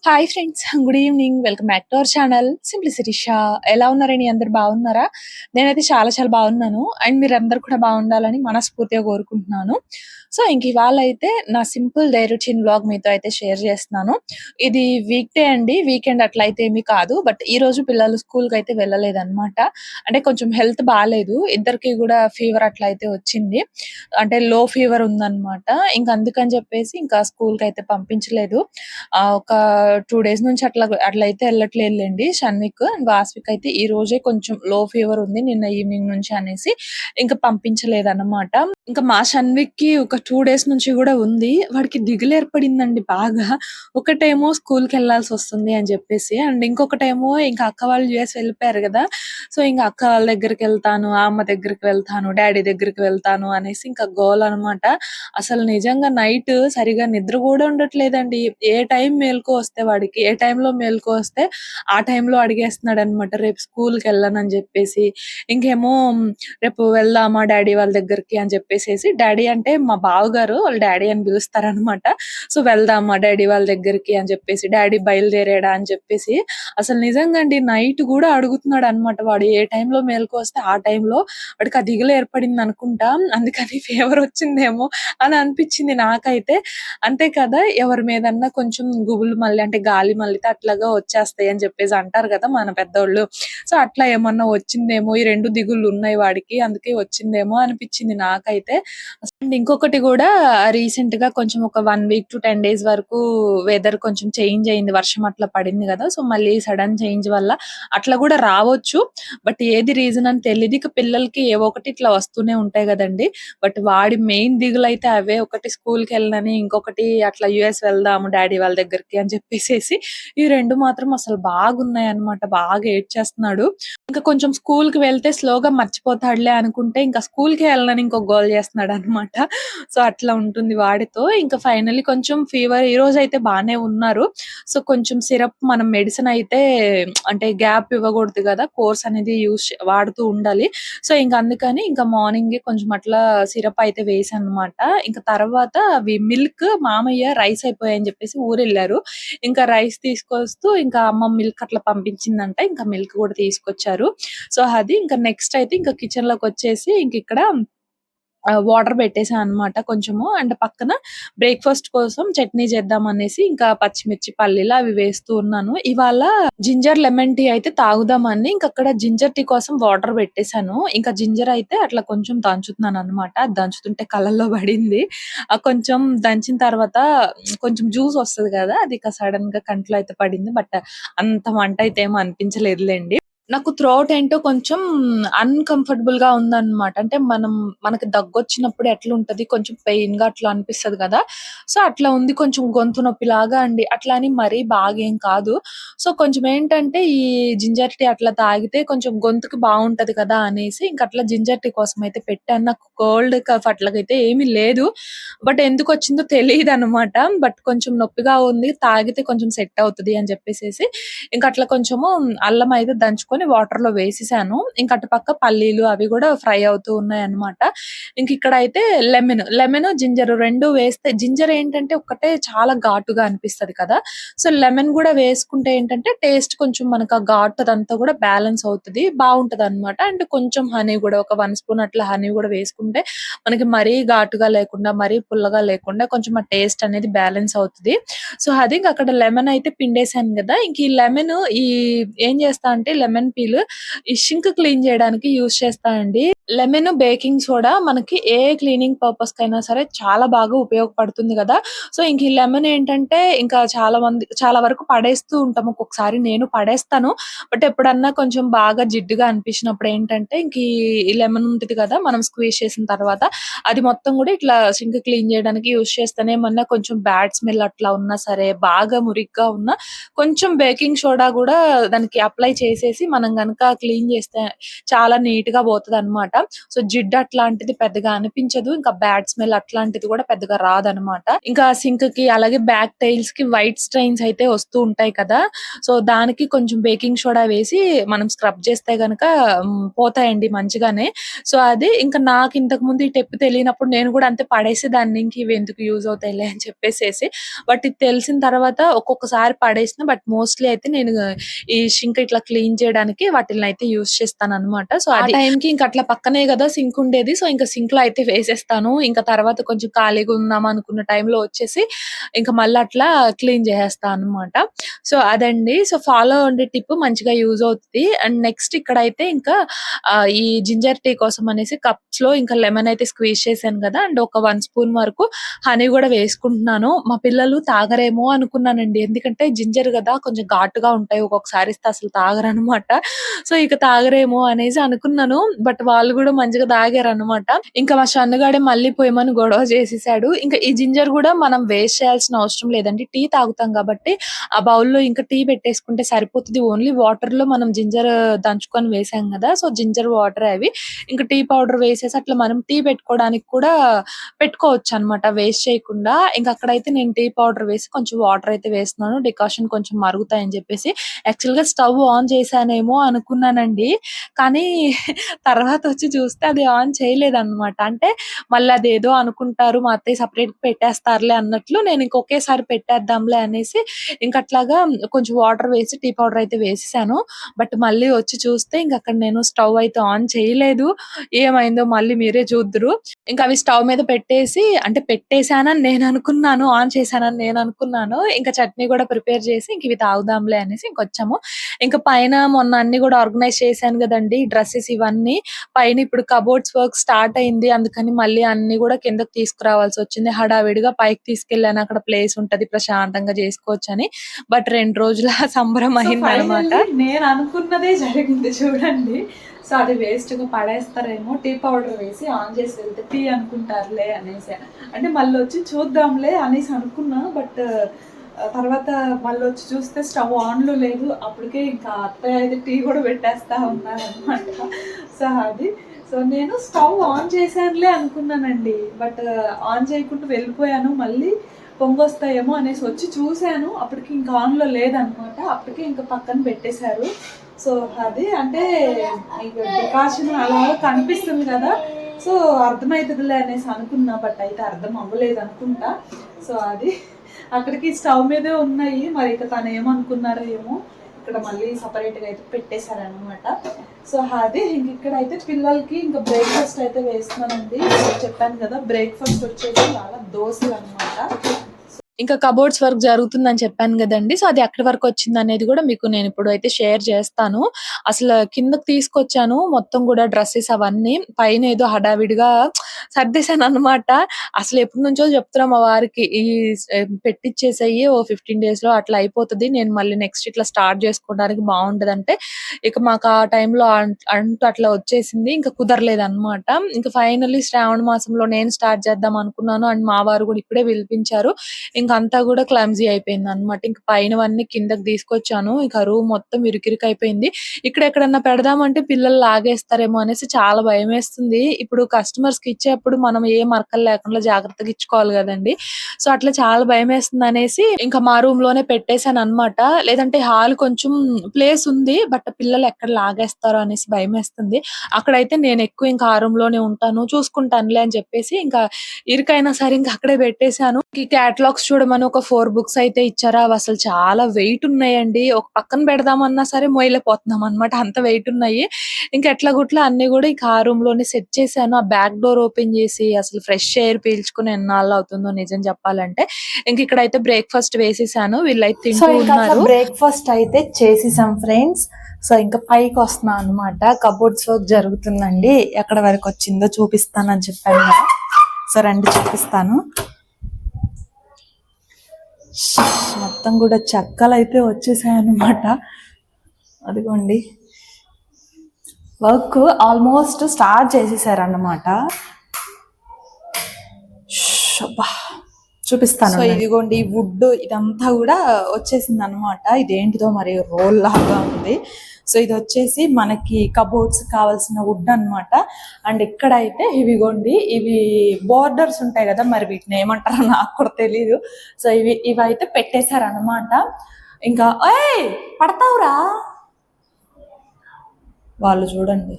Hi friends. Good evening. Welcome back to our channel simplicity Shah. ఎలా ఉన్నారండి? అందరూ బాగున్నారా? నేనైతే చాలా చాలా బాగున్నాను. అండ్ మీరందరూ కూడా బాగుండాలని మనస్ఫూర్తిగా కోరుకుంటున్నాను. సో, ఇంక ఇవాళ అయితే నా సింపుల్ డే రొటీన్ వ్లాగ్ మీతో అయితే షేర్ చేస్తున్నాను. ఇది వీక్‌డే అండి. వీకెండ్ అట్లయితే ఏమీ కాదు. బట్ ఈరోజు పిల్లలు స్కూల్‌కైతే వెళ్ళలేదనమాట. అంటే కొంచెం హెల్త్ బాలేదు. ఇద్దరికీ గూడా ఫీవర్ అట్లా అయితే వచ్చింది. అంటే లో ఫీవర్ ఉందనమాట. ఇంక అందుకని చెప్పేసి ఇంకా స్కూల్‌కైతే పంపించలేదు. ఒక 2 డేస్ నుంచి అట్లయితే ఎళ్ళట్లేదులెండి. షన్విక్ అండ్ వాస్విక్ అయితే ఈ రోజే కొంచెం లో ఫీవర్ ఉంది. నిన్న ఈవినింగ్ నుంచి అనేసి ఇంక పంపించలేదన్నమాట. ఇంక మా షన్విక్‌కి ఒక 2 డేస్ నుంచి గూడా ఉంది. వాడికి దిగులేర్పడిందండి బాగా. ఒకటేమో స్కూల్‌కెళ్ళాల్సొస్తుంది అని జెప్పేసి అండ్ ఇంకొకటేమో ఇంక అక్క వాళ్ళు యూఎస్ వెళ్ళిపోయారు గదా! సో, ఇంక అక్క వాళ్ళ దగ్గరికెళ్తాను, అమ్మ దగ్గరికి వెళ్తాను, డ్యాడీ దగ్గరికి వెళ్తాను అనేసి ఇంక గోలనమాట. అసలు నిజంగా నైట్ సరిగ్గా నిద్ర గూడా ఉండట్లేదండి. ఏ టైం మెలుకువ వస్తే వాడికి, ఏ టైంలో మెలుకువ వస్తే ఆ టైంలో అడిగేస్తున్నాడనమాట. రేపు స్కూల్‌కెళ్ళనని జెప్పేసి. ఇంకేమో రేపు వెళ్దామా డ్యాడీ వాళ్ళ దగ్గరికి అని చెప్పేసేసి, డ్యాడీ అంటే మా బావగారు వాళ్ళ డ్యాడీ అని పిలుస్తారనమాట. సో, వెళ్దామా డ్యాడీ వాళ్ళ దగ్గరికి అని చెప్పేసి, డ్యాడీ బయలుదేరాడా అని చెప్పేసి, అసలు నిజంగా అండి నైట్ గూడా అడుగుతున్నాడనమాట వాడు. ఏ టైంలో మెలుకువొస్తే ఆ టైంలో వాడికి ఆ దిగులు ఏర్పడిందనుకుంటా. అందుకని ఫీవరొచ్చిందేమో అని అనిపిచ్చింది నాకైతే. అంతే కదా! ఎవరి మీదన్నా కొంచెం గుబులు మల్లి అంటే గాలి మల్లితే అట్లాగా వచ్చేస్తాయి అని చెప్పేసి అంటారు గదా! మన పెద్దోళ్ళు. సో, అట్లా ఏమన్నా వచ్చిందేమో, ఈ 2 దిగుళ్ళున్నాయి వాడికి. అందుకే వచ్చిందేమో అనిపిచ్చింది నాకైతే. అండ్ ఇంకొకటి గూడా రీసెంట్‌గా కొంచెం ఒక 1 వీక్ టు 10 డేస్ వరకు వెదర్ కొంచెం చేంజ్ అయింది. వర్షం అట్లా పడింది గదా! సో, మళ్ళీ సడెన్ చేంజ్ వల్ల అట్లా గూడా రావచ్చు. బట్ ఏది రీజన్ అని తెలీదు. ఇక పిల్లలకి ఏవో ఒకటి ఇట్లా వస్తూనే ఉంటాయి గదండీ! బట్ వాడి మెయిన్ దిగులైతే అవే. ఒకటి స్కూల్‌కెళ్ళనని, ఇంకొకటి అట్లా యూఎస్ వెళ్దాము డ్యాడీ వాళ్ళ దగ్గరికి అని చెప్పేసేసి ఈ 2 మాత్రం అసలు బాగున్నాయన్నమాట. బాగా ఏడ్చేస్తున్నాడు. ఇంకా కొంచెం స్కూల్‌కి వెళ్తే స్లోగా మర్చిపోతాడులే అనుకుంటే, ఇంకా స్కూల్‌కే ఎళ్ళనని ఇంకో గోల చేస్తున్నాడనమాట. సో, అట్లా ఉంటుంది వాడితో. ఇంకా ఫైనల్లీ కొంచెం ఫీవర్ ఈరోజైతే బానే ఉన్నారు. సో, కొంచెం సిరప్ మనం మెడిసిన్ అయితే అంటే గ్యాప్ ఇవ్వకూడదు గదా! కోర్స్ అనేది వాడుతూ ఉండాలి. సో, ఇంక అందుకని ఇంకా మార్నింగే కొంచెం అట్లా సిరప్ అయితే వేసాననమాట. ఇంక తర్వాత అవి మిల్క్ మామయ్య రైస్ అయిపోయాయని జెప్పేసి ఊరెళ్లారు. ఇంకా రైస్ తీసుకొస్తూ ఇంకా అమ్మ మిల్క్ అట్లా పంపించిందంట. ఇంకా మిల్క్ గూడా తీసుకొచ్చారు. సో, అది ఇంకా నెక్స్ట్ అయితే ఇంకా కిచెన్‌లోకొచ్చేసి ఇంకిక్కడ వాటర్ పెట్టేసా అనమాట కొంచెము. అండ్ పక్కన బ్రేక్‌ఫాస్ట్ కోసం చట్నీ చేద్దామనేసి ఇంకా పచ్చిమిర్చి, పల్లీలు అవి వేస్తూ ఉన్నాను. ఇవాళ జింజర్ లెమన్ టీ అయితే తాగుదామని ఇంకక్కడ జింజర్ టీ కోసం వాటర్ పెట్టేసాను. ఇంకా జింజర్ అయితే అట్లా కొంచెం దంచుతున్నాననమాట. అది దంచుతుంటే కళ్ళల్లో పడింది. కొంచెం దంచిన తర్వాత కొంచెం జ్యూస్ వస్తది గదా! అది ఇక సడెన్‌గా కంట్లో అయితే పడింది. బట్ అంత మంటయితే ఏమి అనిపించలేదులెండి. నాకు థ్రోట్ ఏంటో కొంచెం అన్‌కంఫర్టబుల్‌గా ఉందన్నమాట. అంటే మనకి దగ్గొచ్చినప్పుడు ఎట్లుంటది కొంచెం పెయిన్‌గా అట్లా అనిపిస్తది గదా! సో, అట్లా ఉంది. కొంచెం గొంతు నొప్పిలాగా అండి. అట్లా అని మరీ బాగేం కాదు. సో, కొంచెం ఏంటంటే ఈ జింజర్ టీ అట్లా తాగితే కొంచెం గొంతుకి బావుంటది కదా! అనేసి ఇంక అట్లా జింజర్ టీ కోసం అయితే పెట్టాను. నాకు కోల్డ్, కఫ్ అట్లాగైతే ఏమీ లేదు. బట్ ఎందుకొచ్చిందో తెలీదనమాట. బట్ కొంచెం నొప్పిగా ఉంది. తాగితే కొంచెం సెట్ అవుతది అని చెప్పేసేసి ఇంక అట్లా కొంచెము అల్లం అయితే దంచుకొని వాటర్‌లో వేసేసాను. ఇంక అటుపక్క పల్లీలు అవి గూడా ఫ్రై అవుతూ ఉన్నాయన్నమాట. ఇంకిక్కడైతే లెమన్, జింజర్ 2 వేస్తే జింజర్ ఏంటంటే ఒక్కటే చాలా ఘాటుగా అనిపిస్తది కదా! సో, లెమన్ గూడా వేసుకుంటే ఏంటంటే టేస్ట్ కొంచెం మనకు ఆ ఘాటు అదంతా గూడా బ్యాలెన్స్ అవుతది. బావుంటదన్నమాట. అండ్ కొంచెం హనీ గూడా ఒక 1 స్పూన్ అట్లా హనీ గూడా వేసుకుంటే మనకి మరీ ఘాటుగా లేకుండా, మరీ పుల్లగా లేకుండా కొంచెం ఆ టేస్ట్ అనేది బ్యాలెన్స్ అవుతది. సో, అది ఇంక అక్కడ లెమన్ అయితే పిండేసాను గదా! ఇంక ఈ లెమను ఏం చేస్తా అంటే లెమన్ పీల్ ఈ సింక్ క్లీన్ చేయడానికి యూజ్ చేస్తా అండి. లెమన్, బేకింగ్ సోడా మనకి ఏ క్లీనింగ్ పర్పస్‌కైనా సరే చాలా బాగా ఉపయోగపడుతుంది గదా! సో, ఇంక ఈ లెమన్ ఏంటంటే ఇంకా చాలా వరకు పడేస్తూ ఉంటాం. ఒక్కొక్కసారి నేను పడేస్తాను. బట్ ఎప్పుడన్నా కొంచెం బాగా జిడ్డుగా అనిపించినప్పుడు ఏంటంటే ఇంక ఈ లెమన్ ఉంటది కదా! మనం స్క్వీజ్ చేసిన తర్వాత అది మొత్తం గూడా ఇట్లా సింక్ క్లీన్ జేయడానికి యూజ్ చేస్తాను. ఏమన్నా కొంచెం బ్యాడ్ స్మెల్ అట్లా ఉన్నా సరే, బాగా మురికిగా ఉన్నా కొంచెం బేకింగ్ సోడా గూడా దానికి అప్లై చేసేసి మనం గనుక క్లీన్ చేస్తే చాలా నీట్ గా పోతుంది అనమాట. సో జిడ్డు అట్లాంటిది పెద్దగా అనిపించదు, ఇంకా బ్యాడ్ స్మెల్ అట్లాంటిది కూడా పెద్దగా రాదనమాట. ఇంకా సింక్ కి అలాగే బ్యాక్ టైల్స్ కి వైట్ స్ట్రెయిన్స్ అయితే వస్తూ ఉంటాయి కదా, సో దానికి కొంచెం బేకింగ్ సోడా వేసి మనం స్క్రబ్ చేస్తే గనక పోతాయండి మంచిగానే. సో అది ఇంకా నాకు ఇంతకు ముందు ఈ టెప్ తెలియనప్పుడు నేను కూడా అంతే పడేసేదాన్ని, ఇంక ఇవి ఎందుకు యూజ్ అవుతాయిలే అని చెప్పేసేసి. బట్ ఇది తెలిసిన తర్వాత ఒక్కొక్కసారి పడేసిన, బట్ మోస్ట్లీ అయితే నేను ఈ సింక్ ఇట్లా క్లీన్ చేయడానికి వాటిని అయితే యూజ్ చేస్తాను అనమాట. సో ఆ టైంకి ఇంకా అట్లా పక్కనే కదా సింక్ ఉండేది, సో ఇంకా సింక్ లో అయితే వేసేస్తాను. ఇంకా తర్వాత కొంచెం ఖాళీగా ఉందాం అనుకున్న టైంలో వచ్చేసి ఇంకా మళ్ళీ అట్లా క్లీన్ చేసేస్తాను అనమాట. సో అదండి. సో ఫాలో అవ్వండి టిప్, మంచిగా యూజ్ అవుతుంది. అండ్ నెక్స్ట్ ఇక్కడైతే ఇంకా ఈ జింజర్ టీ కోసం అనేసి కప్స్ లో ఇంకా లెమన్ అయితే స్క్వీజ్ చేశాను కదా, అండ్ ఒక 1 స్పూన్ వరకు హనీ కూడా వేసుకుంటున్నాను. మా పిల్లలు తాగరేమో అనుకున్నానండి, ఎందుకంటే జింజర్ కదా కొంచెం ఘాటుగా ఉంటాయి, ఒక్కొక్కసారి ఇస్తే అసలు తాగరనమాట. సో ఇక తాగరేమో అనేసి అనుకున్నాను, బట్ వాళ్ళు కూడా మంచిగా తాగారనమాట. ఇంకా మా షన్నుగాడే మళ్ళీ పోయమని గొడవ చేసేసాడు. ఇంకా ఈ జింజర్ కూడా మనం వేస్ట్ చేయాల్సిన అవసరం లేదండి, టీ తాగుతాం కాబట్టి ఆ బౌల్లో ఇంకా టీ పెట్టేసుకుంటే సరిపోతుంది. ఓన్లీ వాటర్ లో మనం జింజర్ దంచుకొని వేసాం కదా, సో జింజర్ వాటర్ అవి ఇంకా టీ పౌడర్ వేసేసి అట్లా మనం టీ పెట్టుకోవడానికి కూడా పెట్టుకోవచ్చు అనమాట వేస్ట్ చేయకుండా. ఇంకా అక్కడైతే నేను టీ పౌడర్ వేసి కొంచెం వాటర్ అయితే వేస్తున్నాను, డికాషన్ కొంచెం మరుగుతాయని చెప్పేసి. యాక్చువల్ గా స్టవ్ ఆన్ చేశానేమో అనుకున్నానండి, కానీ తర్వాత వచ్చి చూస్తే అది ఆన్ చేయలేదన్నమాట. అంటే మళ్ళీ అదేదో అనుకుంటారు మా అత్తయ్య సపరేట్ పెట్టేస్తారులే అన్నట్లు నేను ఇంకొకేసారి పెట్టేద్దాంలే అనేసి ఇంక అట్లాగా కొంచెం వాటర్ వేసి టీ పౌడర్ అయితే వేసేసాను. బట్ మళ్ళీ వచ్చి చూస్తే ఇంక అక్కడ నేను స్టవ్ అయితే ఆన్ చేయలేదు. ఏమైందో మళ్ళీ మీరే చూద్దురు. ఇంకా అవి స్టవ్ మీద పెట్టేసి, అంటే పెట్టేసానని నేను అనుకున్నాను, ఆన్ చేశానని నేను అనుకున్నాను. ఇంకా చట్నీ కూడా ప్రిపేర్ చేసి ఇంక ఇవి తాగుదాంలే అనేసి ఇంకొచ్చాము. ఇంకా పైన మొన్న అన్ని కూడా ఆర్గనైజ్ చేశాను కదండి, డ్రెస్సెస్ ఇవన్నీ. పైన ఇప్పుడు కబోర్డ్స్ వర్క్ స్టార్ట్ అయింది, అందుకని మళ్ళీ అన్ని కూడా కిందకి తీసుకురావాల్సి వచ్చింది. హడావిడిగా పైకి తీసుకెళ్ళాను, అక్కడ ప్లేస్ ఉంటది ప్రశాంతంగా చేసుకోవచ్చు అని. బట్ 2 రోజుల సంబరం అయిందనమాట. నేను అనుకున్నదే జరిగింది చూడండి. సో అది వేస్ట్ గా పడేస్తారేమో, టీ పౌడర్ వేసి ఆన్ చేసి వెళ్తే టీ అనుకుంటారులే అనేసి, అంటే మళ్ళీ వచ్చి చూద్దాంలే అనేసి అనుకున్నా. బట్ తర్వాత మళ్ళీ వచ్చి చూస్తే స్టవ్ ఆన్లో లేదు. అప్పటికే ఇంకా అత్తయ్య అయితే టీ కూడా పెట్టేస్తా ఉన్నారనమాట. సో అది, సో నేను స్టవ్ ఆన్ చేశానులే అనుకున్నానండి, బట్ ఆన్ చేయకుండా వెళ్ళిపోయాను. మళ్ళీ పొంగొస్తాయేమో అనేసి వచ్చి చూశాను, అప్పటికి ఇంకా ఆన్లో లేదనమాట. అప్పటికే ఇంకా పక్కన పెట్టేశారు. సో అది అంటే డికాషన్ అలా కనిపిస్తుంది కదా, సో అర్థమవుతుందిలే అనేసి అనుకున్నా, బట్ అయితే అర్థం అవ్వలేదు అనుకుంటా. సో అది అక్కడికి స్టవ్ మీదే ఉన్నాయి, మరి ఇక తను ఏమనుకున్నారో ఏమో. ఇక్కడ మళ్ళీ సపరేట్గా అయితే పెట్టేశారనమాట. సో అది ఇంక ఇక్కడైతే పిల్లలకి ఇంకా బ్రేక్ఫాస్ట్ అయితే వేస్తున్నానండి. చెప్పాను కదా, బ్రేక్ఫాస్ట్ వచ్చేసి చాలా దోశలు అనమాట. ఇంకా కబోర్డ్స్ వర్క్ జరుగుతుందని చెప్పాను కదండి, సో అది ఎక్కడి వరకు వచ్చింది అనేది కూడా మీకు నేను ఇప్పుడు అయితే షేర్ చేస్తాను. అసలు కిందకి తీసుకొచ్చాను మొత్తం కూడా డ్రెస్సెస్ అవన్నీ, పైన ఏదో హడావిడిగా సర్దేశాను అనమాట. అసలు ఎప్పటి నుంచో చెప్తున్నా మా వారికి, ఈ పెట్టిచ్చేసేయి ఓ 15 days లో అట్లా అయిపోతుంది, నేను మళ్ళీ నెక్స్ట్ ఇట్లా స్టార్ట్ చేసుకోవడానికి బాగుంటది అంటే, ఇక మాకు ఆ టైంలో అంటూ అట్లా వచ్చేసింది, ఇంకా కుదరలేదు అనమాట. ఇంకా ఫైనల్లీ శ్రావణ మాసంలో నేను స్టార్ట్ చేద్దాం అనుకున్నాను, అండ్ మా వారు కూడా ఇప్పుడే పిలిపించారు. ఇంకా అంతా కూడా క్లమ్జీ అయిపోయింది అనమాట. ఇంక పైనవన్నీ కిందకి తీసుకొచ్చాను, ఇంకా రూమ్ మొత్తం ఇరుకిరుకు అయిపోయింది. ఇక్కడ ఎక్కడన్నా పెడదామంటే పిల్లలు లాగేస్తారేమో అనేసి చాలా భయం వేస్తుంది. ఇప్పుడు కస్టమర్స్ కి ఇచ్చేప్పుడు మనం ఏ మరకలు లేకుండా జాగ్రత్తగా ఇచ్చుకోవాలి కదండి. సో అట్లా చాలా భయం వేస్తుంది అనేసి ఇంకా మా రూమ్ లోనే పెట్టేశాను అనమాట. లేదంటే హాల్ కొంచెం ప్లేస్ ఉంది, బట్ పిల్లలు ఎక్కడ లాగేస్తారో అనేసి భయం వేస్తుంది. అక్కడైతే నేను ఎక్కువ ఇంకా ఆ రూమ్ లోనే ఉంటాను, చూసుకుంటానులే అని చెప్పేసి ఇంకా ఇరుకైనా సరే ఇంకా అక్కడే పెట్టేశాను. ఈ క్యాటలాగ్స్ చూడమని ఒక 4 బుక్స్ అయితే ఇచ్చారు, అవి అసలు చాలా వెయిట్ ఉన్నాయండి. ఒక పక్కన పెడదామన్నా సరే మోయలేకపోతున్నాం అనమాట, అంత వెయిట్ ఉన్నాయి. ఇంకా ఎట్లా గుట్లా అన్ని కూడా ఇంకా ఆ రూమ్ లోనే సెట్ చేశాను. ఆ బ్యాక్ డోర్ ఓపెన్ చేసి అసలు ఫ్రెష్ ఎయిర్ పీల్చుకుని ఎన్నాళ్ళు అవుతుందో నిజం చెప్పాలంటే. ఇంక ఇక్కడైతే బ్రేక్ఫాస్ట్ వేసేసాను, వీళ్ళైతే తింటూ ఉన్నారు. బ్రేక్ఫాస్ట్ అయితే చేసేసాం ఫ్రెండ్స్. సో ఇంకా పైకి వస్తున్నా అనమాట, కబోర్డ్స్ వర్క్ జరుగుతుందండి, ఎక్కడ వరకు వచ్చిందో చూపిస్తానని చెప్పాను కదా. సో రండి చూపిస్తాను. మొత్తం కూడా చెక్కలు అయితే వచ్చేసాయి అన్నమాట. అదిగోండి, వర్క్ ఆల్మోస్ట్ స్టార్ట్ చేసేసారన్నమాట. చూపిస్తాను. సో ఇదిగోండి వుడ్ ఇదంతా కూడా వచ్చేసింది అనమాట. ఇదేంటిదో మరి రోల్ లాగా ఉంది. సో ఇది వచ్చేసి మనకి కబోర్డ్స్ కావాల్సిన వుడ్ అనమాట. అండ్ ఇక్కడైతే ఇవిగోండి ఇవి బోర్డర్స్ ఉంటాయి కదా, మరి వీటిని ఏమంటారో నాకు కూడా తెలీదు. సో ఇవైతే పెట్టేశారు అనమాట. ఇంకా ఏయ్ పడతావురా వాళ్ళు చూడండి,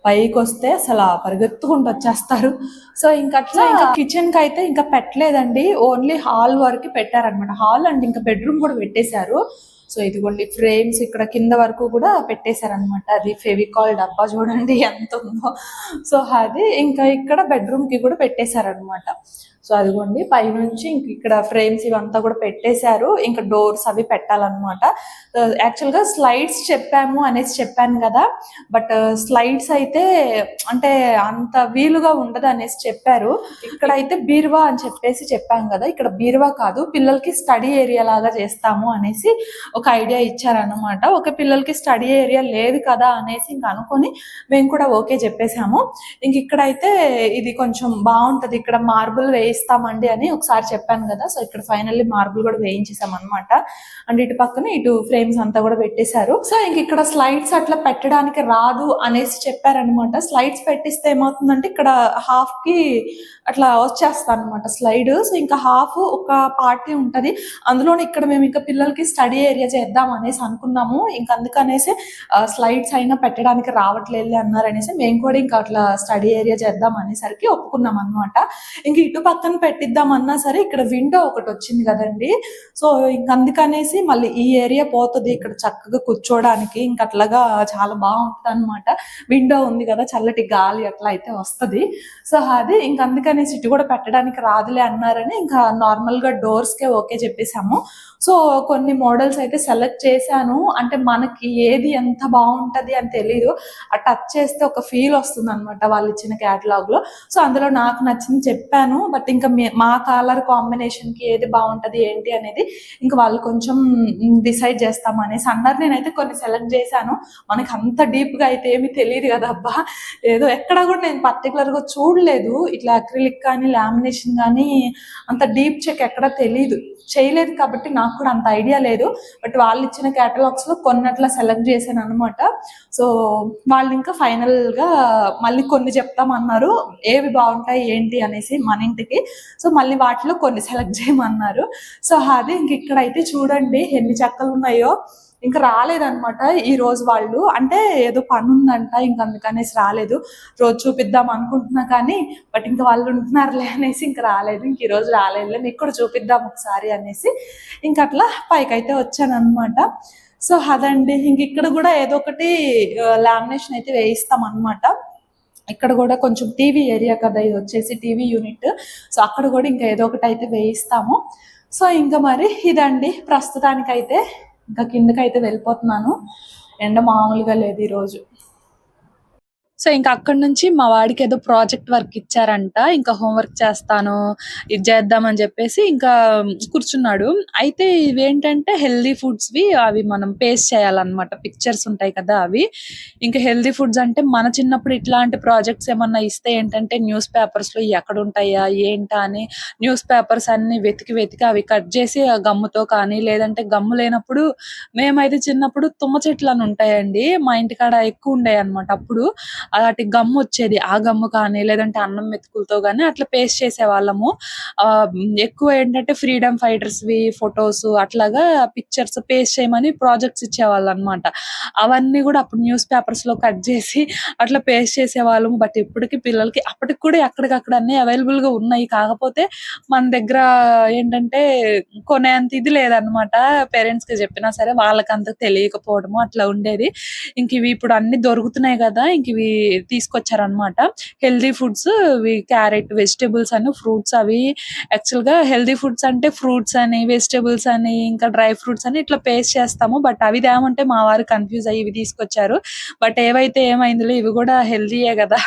పైకి వస్తే అసలు పరిగెత్తుకుంటూ వచ్చేస్తారు. సో ఇంకా కిచెన్ కి అయితే ఇంకా పెట్టలేదండి, ఓన్లీ హాల్ వరకు పెట్టారనమాట. హాల్ అండ్ ఇంకా బెడ్రూమ్ కూడా పెట్టేశారు. సో ఇదిగోండి ఫ్రేమ్స్ ఇక్కడ కింద వరకు కూడా పెట్టేశారనమాట. అది ఫెవికాల్ డబ్బా చూడండి ఎంత ఉందో. సో అది ఇంకా ఇక్కడ బెడ్రూమ్ కి కూడా పెట్టేశారనమాట. సో అదిగోండి పైనుంచి ఇంక ఇక్కడ ఫ్రేమ్స్ ఇవంతా కూడా పెట్టేశారు. ఇంకా డోర్స్ అవి పెట్టాలన్నమాట. యాక్చువల్ గా స్లైడ్స్ చెప్పాను కదా, బట్ స్లైడ్స్ అయితే అంటే అంత వీలుగా ఉండదు అనేసి చెప్పారు. ఇక్కడ అయితే బీరువా అని చెప్పాం కదా, ఇక్కడ బీరువా కాదు, పిల్లలకి స్టడీ ఏరియా లాగా చేస్తాము అనేసి ఒక ఐడియా ఇచ్చారనమాట. ఒక పిల్లలకి స్టడీ ఏరియా లేదు కదా అనేసి ఇంక అనుకొని మేము కూడా ఓకే చెప్పేశాము. ఇంక ఇక్కడైతే ఇది కొంచెం బాగుంటది, ఇక్కడ మార్బుల్ వేయిస్తామండి అని ఒకసారి చెప్పాను కదా. సో ఇక్కడ ఫైనల్లీ మార్బుల్ కూడా వేయించేసాం అనమాట. అండ్ ఇటు పక్కన ఇటు ఫ్రేమ్స్ అంతా కూడా పెట్టేశారు. సో ఇంక ఇక్కడ స్లైడ్స్ అట్లా పెట్టడానికి రాదు అనేసి చెప్పారనమాట. స్లైడ్స్ పెట్టిస్తే ఏమవుతుందంటే ఇక్కడ హాఫ్ కి అట్లా వచ్చేస్తా అనమాట స్లైడ్. సో ఇంకా హాఫ్ ఒక పార్టీ ఉంటది, అందులోనే ఇక్కడ మేము ఇంకా పిల్లలకి స్టడీ ఏరియా చేద్దాం అనేసి అనుకున్నాము. ఇంకా అందుకనేసి స్లైడ్స్ అయినా పెట్టడానికి రావట్లేదు అన్నారనేసి మేము కూడా ఇంకా అట్లా స్టడీ ఏరియా చేద్దాం అనేసరికి ఒప్పుకున్నాం అనమాట. ఇంక ఇటు పక్కన పెట్టిద్దాం అన్నా సరే ఇక్కడ విండో ఒకటి వచ్చింది కదండి. సో ఇంక అందుకనేసి మళ్ళీ ఈ ఏరియా పోతుంది ఇక్కడ చక్కగా కూర్చోడానికి, ఇంకా అట్లాగా చాలా బాగుంటుంది అనమాట. విండో ఉంది కదా, చల్లటి గాలి అట్లా అయితే వస్తుంది. సో అది ఇంక అందుకనేసి ఇటు కూడా పెట్టడానికి రాదులే అన్నారని ఇంకా నార్మల్ గా డోర్స్ కే ఓకే చెప్పేసాము. సో కొన్ని మోడల్స్ అయితే సెలెక్ట్ చేశాను, అంటే మనకి ఏది ఎంత బాగుంటది అని తెలీదు, ఆ టచ్ చేస్తే ఒక ఫీల్ వస్తుంది అనమాట వాళ్ళు ఇచ్చిన క్యాటలాగ్ లో. సో అందులో నాకు నచ్చింది చెప్పాను, బట్ ఇంకా మా కలర్ కాంబినేషన్ కి ఏది బాగుంటది ఏంటి అనేది ఇంకా వాళ్ళు కొంచెం డిసైడ్ చేస్తాం అనేసి అన్నారు. నేనైతే కొన్ని సెలెక్ట్ చేశాను, మనకి అంత డీప్ గా అయితే ఏమి తెలియదు కదా అబ్బా, ఏదో ఎక్కడ కూడా నేను పర్టికులర్ గా చూడలేదు, ఇట్లా అక్రిలిక్ కానీ లామినేషన్ కానీ అంత డీప్ చెక్ ఎక్కడ తెలియదు, చేయలేదు కాబట్టి నాకు కూడా అంత ఐడియా లేదు. బట్ వాళ్ళు ఇచ్చిన క్యాటలాగ్స్ లో కొన్నట్లా సెలెక్ట్ చేశాను అనమాట. సో వాళ్ళు ఇంకా ఫైనల్ గా మళ్ళీ కొన్ని చెప్తామన్నారు ఏవి బాగుంటాయి ఏంటి అనేసి మన ఇంటికి. సో మళ్ళీ వాటిలో కొన్ని సెలెక్ట్ చేయమన్నారు. సో అది ఇంక ఇక్కడైతే చూడండి ఎన్ని చెక్కలు ఉన్నాయో. ఇంకా రాలేదనమాట ఈ రోజు వాళ్ళు, అంటే ఏదో పని ఉందంట ఇంక అందుకనేసి రాలేదు. రోజు చూపిద్దాం అనుకుంటున్నా కానీ బట్ ఇంకా వాళ్ళు ఉంటున్నారులే అనేసి ఇంకా రాలేదు. ఇంక ఈ రోజు రాలేదులే, మీకు కూడా చూపిద్దాం ఒకసారి అనేసి ఇంక అట్లా పైకైతే వచ్చాను అనమాట. సో అదండి, ఇంక ఇక్కడ కూడా ఏదో ఒకటి లామినేషన్ అయితే వేయిస్తాం అనమాట. ఇక్కడ కూడా కొంచెం టీవీ ఏరియా కదా, ఇది వచ్చేసి టీవీ యూనిట్. సో అక్కడ కూడా ఇంకా ఏదో ఒకటి అయితే వేయిస్తాము. సో ఇంకా మరి ఇదండి ప్రస్తుతానికైతే ఇంకా కిందకైతే వెళ్ళిపోతున్నాను. ఎండ మామూలుగా లేదు ఈరోజు. సో ఇంకా అక్కడ నుంచి మా వాడికి ఏదో ప్రాజెక్ట్ వర్క్ ఇచ్చారంట, ఇంకా హోంవర్క్ చేస్తాను ఇది చేద్దామని చెప్పేసి ఇంకా కూర్చున్నాడు. అయితే ఇవేంటంటే హెల్దీ ఫుడ్స్ వి, అవి మనం పేస్ట్ చేయాలన్నమాట, పిక్చర్స్ ఉంటాయి కదా అవి. ఇంకా హెల్దీ ఫుడ్స్ అంటే మన చిన్నప్పుడు ఇట్లాంటి ప్రాజెక్ట్స్ ఏమన్నా ఇస్తే ఏంటంటే న్యూస్ పేపర్స్ లో ఎక్కడ ఉంటాయా ఏంటా అని న్యూస్ పేపర్స్ అన్ని వెతికి అవి కట్ చేసి ఆ గమ్ముతో కానీ, లేదంటే గమ్ము లేనప్పుడు మేమైతే చిన్నప్పుడు తుమ్మ చెట్లు అని ఉంటాయండి మా ఇంటికాడ ఎక్కువ ఉండేవి అనమాట. అప్పుడు వాటి గమ్ము వచ్చేది, ఆ గమ్ము కానీ లేదంటే అన్నం మెతుకులతో కానీ అట్లా పేస్ట్ చేసే వాళ్ళము. ఎక్కువ ఏంటంటే ఫ్రీడమ్ ఫైటర్స్ వి ఫొటోస్ అట్లాగా పిక్చర్స్ పేస్ట్ చేయమని ప్రాజెక్ట్స్ ఇచ్చేవాళ్ళు అనమాట. అవన్నీ కూడా అప్పుడు న్యూస్ పేపర్స్ లో కట్ చేసి అట్లా పేస్ట్ చేసేవాళ్ళము. బట్ ఇప్పటికి పిల్లలకి అప్పటికి కూడా ఎక్కడికక్కడ అన్ని అవైలబుల్ గా ఉన్నాయి, కాకపోతే మన దగ్గర ఏంటంటే కొనేంత ఇది లేదనమాట. పేరెంట్స్ కి చెప్పినా సరే వాళ్ళకి అంత తెలియకపోవడము అట్లా ఉండేది. ఇంక ఇవి ఇప్పుడు అన్ని దొరుకుతున్నాయి కదా, ఇంక ఇవి తీసుకొచ్చారనమాట. హెల్దీ ఫుడ్స్ క్యారెట్ వెజిటేబుల్స్ అని ఫ్రూట్స్, అవి యాక్చువల్ గా హెల్దీ ఫుడ్స్ అంటే ఫ్రూట్స్ అని వెజిటేబుల్స్ అని ఇంకా డ్రై ఫ్రూట్స్ అని ఇట్లా పేస్ట్ చేస్తాము. బట్ అవి ఏమంటే మా వారు కన్ఫ్యూజ్ అయ్యి ఇవి తీసుకొచ్చారు. బట్ ఏవైతే ఏమైందిలే ఇవి కూడా హెల్దీయే కదా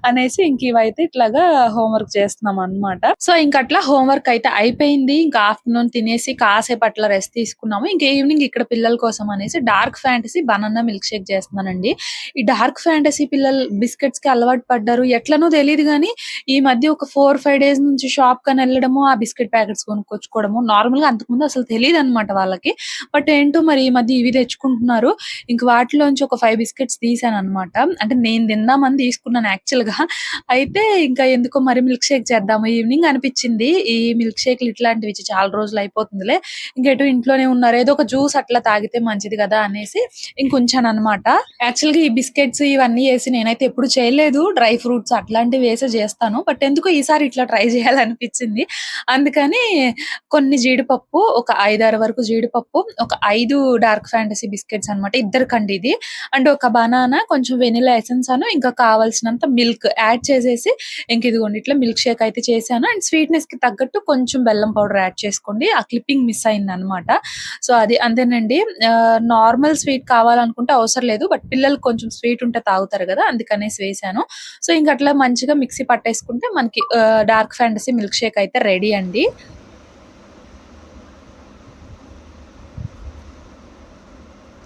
అనేసి ఇంక ఇవైతే ఇట్లాగా హోంవర్క్ చేస్తున్నాం అనమాట. సో ఇంక అట్లా హోంవర్క్ అయితే అయిపోయింది. ఇంకా ఆఫ్టర్నూన్ తినేసి కాసేపు అట్లా రెస్ట్ తీసుకున్నాము. ఇంకా ఈవినింగ్ ఇక్కడ పిల్లల కోసం అనేసి dark fantasy banana milk shake చేస్తున్నానండి. ఈ డార్క్ ఫ్యాంటసీ పిల్లలు బిస్కెట్స్ కి అలవాటు పడ్డారు. ఎట్లనో తెలీదు గానీ ఈ మధ్య ఒక 4, 5 డేస్ నుంచి షాప్ కని వెళ్ళడము, ఆ బిస్కెట్ ప్యాకెట్స్ కొనుక్కొచ్చుకోవడము. నార్మల్‌గా అంతకుముందు అసలు తెలీదనమాట వాళ్ళకి. బట్ ఏంటో మరి ఈ మధ్య ఇవి తెచ్చుకుంటున్నారు. ఇంక వాటిలోంచి ఒక 5 బిస్కెట్స్ తీసాననమాట. అంటే నేను తిందామని తీసుకున్నాను యాక్చువల్‌గా. అయితే ఇంకా ఎందుకో మరి మిల్క్ షేక్ చేద్దాము ఈవినింగ్ అనిపిచ్చింది. ఈ మిల్క్ షేక్‌లు ఇట్లాంటివి ఇచ్చి చాలా రోజులు అయిపోతుందిలే. ఇంకెటు ఇంట్లోనే ఉన్నారు. ఏదో ఒక జ్యూస్ అట్లా తాగితే మంచిది గదా! అనేసి ఇంకుంచాననమాట. యాక్చువల్‌గా ఈ బిస్కెట్స్ ఇవన్నీ ఏసి నేనైతే ఎప్పుడు చేయలేదు. డ్రై ఫ్రూట్స్ అట్లాంటివి వేసే జేస్తాను. బట్ ఎందుకో ఈసారి ఇట్లా ట్రై జేయాలనిపిచ్చింది. అందుకని కొన్ని జీడిపప్పు, ఒక 5, 6 వరకు జీడిపప్పు, ఒక 5 డార్క్ ఫ్యాంటసీ బిస్కెట్స్ అనమాట. ఇద్దరికండి ఇది. అండ్ ఒక బనానా, కొంచెం వెనిల్లా ఎసెన్స్ ఇంకా కావాల్సినంత మిల్క్ యాడ్ చేసేసి ఇదిగోండి ఇట్లా మిల్క్ షేక్ అయితే చేశాను. అండ్ స్వీట్‌నెస్‌కి తగ్గట్టు కొంచెం బెల్లం పౌడర్ యాడ్ చేసుకోండి. ఆ క్లిప్పింగ్ మిస్ అయిందనమాట. సో, అది అంతేనండి. నార్మల్ స్వీట్ కావాలనుకుంటే అవసరం లేదు. బట్ పిల్లలు కొంచెం స్వీట్ ఉంటే తాగుతారు గదా! అందుకనేసి వేశాను. సో, అట్లా మంచిగా మిక్సీ పట్టేసుకుంటే మనకి డార్క్ ఫ్యాంటసీ మిల్క్ షేక్ అయితే రెడీ అండి.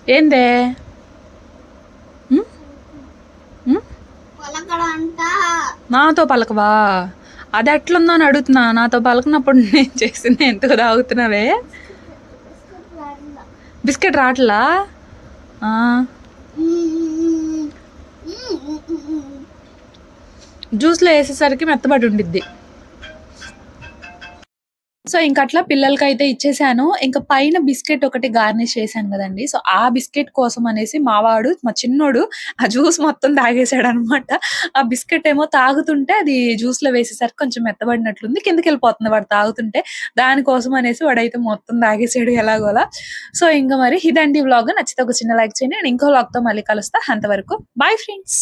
ఏందే? హ్మ్. హ్మ్. నాతో పలకవా? అదెట్లుందో అని అడుగుతున్నా. నాతో పలకనప్పుడు నేను చేసింది ఎందుకు తాగుతున్నావే? బిస్కెట్ రావట్లా? ఆ! జ్యూస్‌లో ఏసేసరికి మెత్తబడి ఉండిద్ది. సో, ఇంకట్లా పిల్లలకైతే ఇచ్చేసాను. ఇంక పైన బిస్కెట్ ఒకటి గార్నిష్ చేశాను గదండీ! సో, ఆ బిస్కెట్ కోసం అనేసి మా చిన్నోడు ఆ జ్యూస్ మొత్తం తాగేసాడనమాట. ఆ బిస్కెట్ ఏమో తాగుతుంటే అది జ్యూస్‌లో వేసేసరికి కొంచెం మెత్తబడినట్లుంది. కిందకెళ్ళిపోతుంది వాడు తాగుతుంటే. దానికోసం అనేసి వాడైతే మొత్తం తాగేసాడు ఎలాగోలా. సో, ఇంక మరి ఇదండి వ్లాగ్. నచ్చితే ఒక చిన్న లైక్ చేయండి. అండ్ ఇంకో వ్లాగ్‌తో మళ్ళీ కలుస్తా. అంతవరకు బాయ్ ఫ్రెండ్స్.